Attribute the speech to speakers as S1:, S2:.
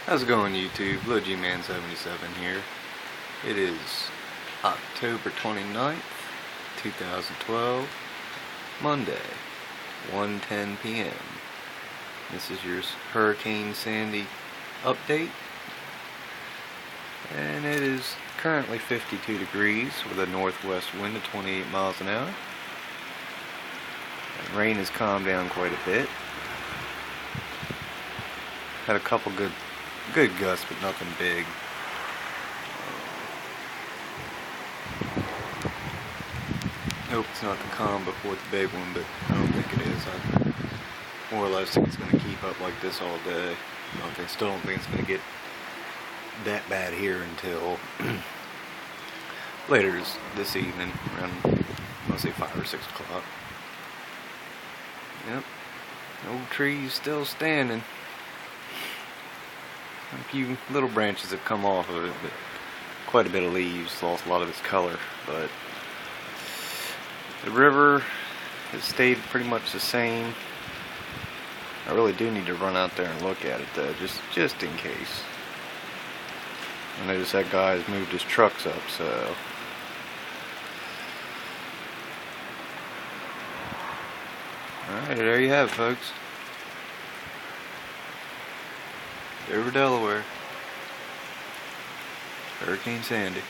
S1: How's it going, YouTube? LoGman77 here. It is October 29th, 2012, Monday, 1:10 p.m. This is your Hurricane Sandy update, and it is currently 52 degrees with a northwest wind of 28 miles an hour. And rain has calmed down quite a bit. Had a couple good gusts, but nothing big. Hope it's not the calm before the big one, but I don't think it is. I more or less think it's going to keep up like this all day. Still don't think it's going to get that bad here until later this evening, around, I'll say 5 or 6 o'clock. Yep, old tree's still standing. A few little branches have come off of it, but quite a bit of leaves, lost a lot of its color. But the river has stayed pretty much the same. I really do need to run out there and look at it though, just in case. I noticed that guy's moved his trucks up, so alright, there you have it, folks. Dover Delaware, Hurricane Sandy.